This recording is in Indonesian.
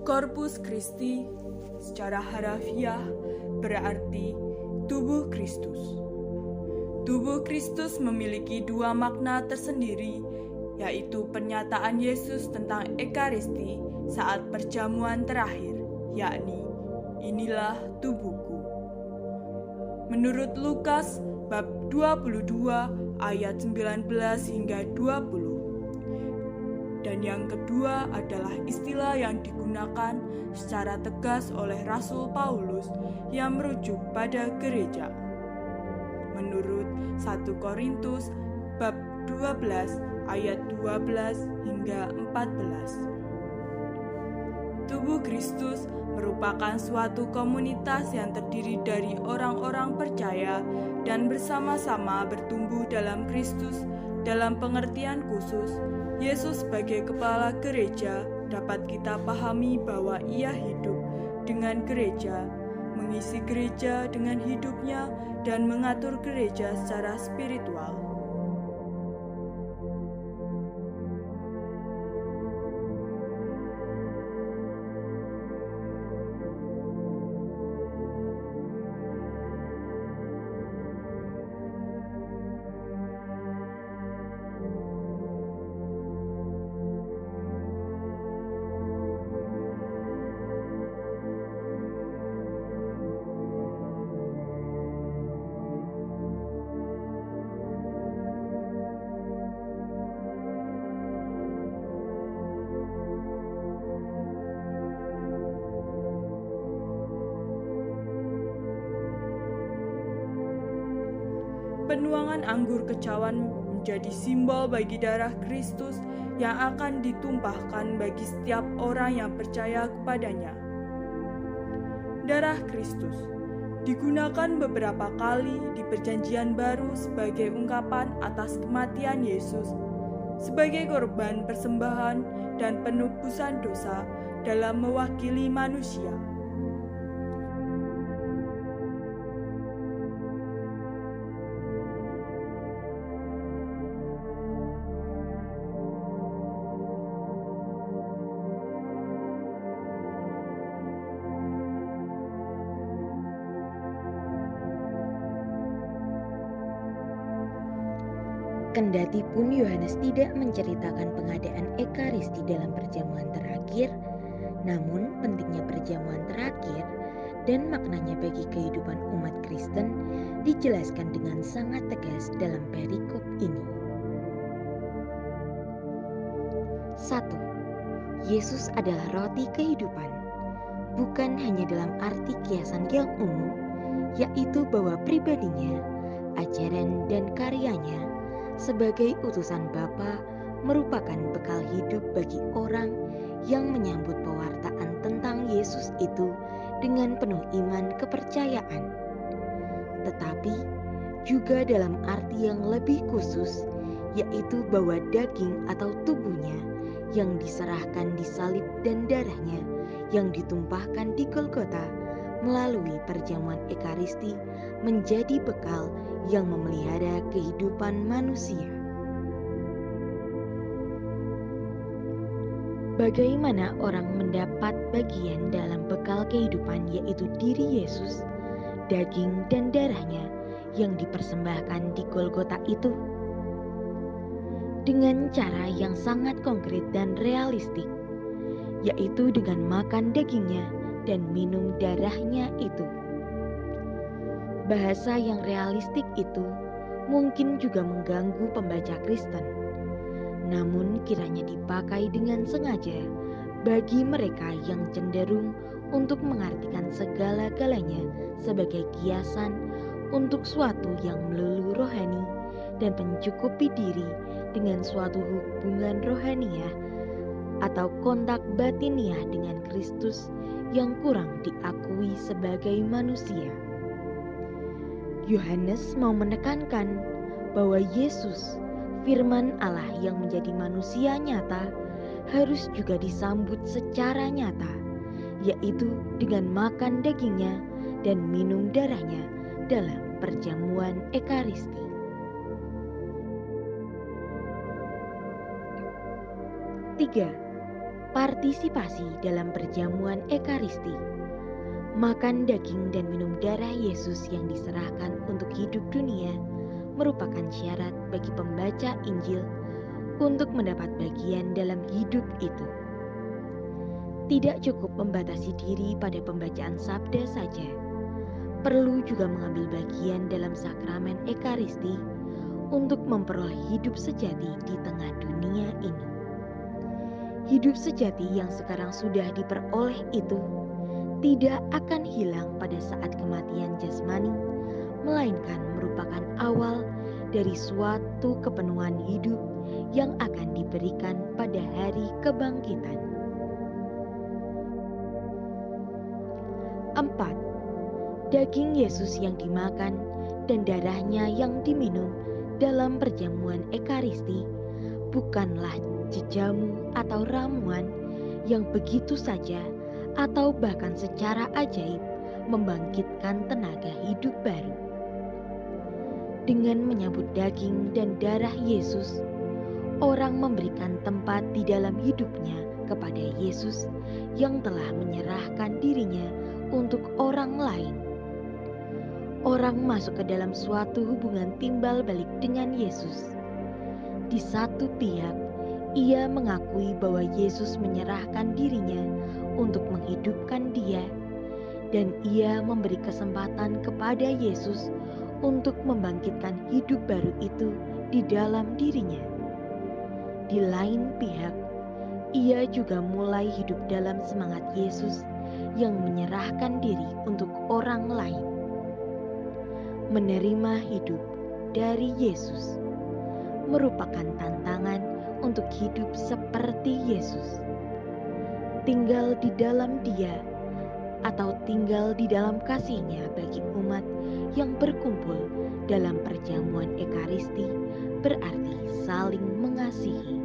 Corpus Christi secara harafiah berarti tubuh Kristus. Tubuh Kristus memiliki dua makna tersendiri, yaitu pernyataan Yesus tentang Ekaristi saat perjamuan terakhir, yakni, "Inilah tubuhku." Menurut Lukas bab 22 ayat 19 hingga 20. Dan yang kedua adalah istilah yang digunakan secara tegas oleh Rasul Paulus yang merujuk pada gereja. Menurut 1 Korintus bab 12 ayat 12 hingga 14. Tubuh Kristus merupakan suatu komunitas yang terdiri dari orang-orang percaya dan bersama-sama bertumbuh dalam Kristus. Dalam pengertian khusus, Yesus sebagai kepala gereja dapat kita pahami bahwa Ia hidup dengan gereja, mengisi gereja dengan hidupnya, dan mengatur gereja secara spiritual. Penuangan anggur kecawan menjadi simbol bagi darah Kristus yang akan ditumpahkan bagi setiap orang yang percaya kepadanya. Darah Kristus digunakan beberapa kali di Perjanjian Baru sebagai ungkapan atas kematian Yesus sebagai korban persembahan dan penebusan dosa dalam mewakili manusia. Kendati pun Yohanes tidak menceritakan pengadaan Ekaristi dalam perjamuan terakhir, namun pentingnya perjamuan terakhir dan maknanya bagi kehidupan umat Kristen dijelaskan dengan sangat tegas dalam perikop ini. 1. Yesus adalah roti kehidupan, bukan hanya dalam arti kiasan yang umum, yaitu bahwa pribadinya, ajaran dan karyanya sebagai utusan Bapa merupakan bekal hidup bagi orang yang menyambut pewartaan tentang Yesus itu dengan penuh iman kepercayaan. Tetapi juga dalam arti yang lebih khusus, yaitu bahwa daging atau tubuhnya yang diserahkan di salib dan darahnya yang ditumpahkan di Golgota melalui perjamuan Ekaristi menjadi bekal yang memelihara kehidupan manusia. Bagaimana orang mendapat bagian dalam bekal kehidupan, yaitu diri Yesus, daging dan darahnya yang dipersembahkan di Golgota itu? Dengan cara yang sangat konkret dan realistik, yaitu dengan makan dagingnya dan minum darahnya itu. Bahasa yang realistik itu mungkin juga mengganggu pembaca Kristen, namun kiranya dipakai dengan sengaja bagi mereka yang cenderung untuk mengartikan segala-galanya sebagai kiasan untuk suatu yang melulu rohani dan mencukupi diri dengan suatu hubungan rohaniah atau kontak batiniah dengan Kristus yang kurang diakui sebagai manusia. Yohanes mau menekankan bahwa Yesus, firman Allah yang menjadi manusia nyata, harus juga disambut secara nyata, yaitu dengan makan dagingnya dan minum darahnya dalam perjamuan Ekaristi. 3. partisipasi dalam perjamuan Ekaristi. Makan daging dan minum darah Yesus yang diserahkan untuk hidup dunia merupakan syarat bagi pembaca Injil untuk mendapat bagian dalam hidup itu. Tidak cukup membatasi diri pada pembacaan sabda saja, perlu juga mengambil bagian dalam sakramen Ekaristi untuk memperoleh hidup sejati di tengah dunia ini. Hidup sejati yang sekarang sudah diperoleh itu tidak akan hilang pada saat kematian jasmani, melainkan merupakan awal dari suatu kepenuhan hidup yang akan diberikan pada hari kebangkitan. 4. Daging Yesus yang dimakan dan darahnya yang diminum dalam perjamuan Ekaristi bukanlah jejamu atau ramuan yang begitu saja atau bahkan secara ajaib membangkitkan tenaga hidup baru. Dengan menyambut daging dan darah Yesus, orang memberikan tempat di dalam hidupnya kepada Yesus yang telah menyerahkan dirinya untuk orang lain. Orang masuk ke dalam suatu hubungan timbal balik dengan Yesus. Di satu pihak, ia mengakui bahwa Yesus menyerahkan dirinya untuk menghidupkan dia, dan ia memberi kesempatan kepada Yesus untuk membangkitkan hidup baru itu di dalam dirinya. Di lain pihak, ia juga mulai hidup dalam semangat Yesus yang menyerahkan diri untuk orang lain. Menerima hidup dari Yesus merupakan tantangan untuk hidup seperti Yesus. Tinggal di dalam Dia atau tinggal di dalam kasih-Nya bagi umat yang berkumpul dalam perjamuan Ekaristi berarti saling mengasihi.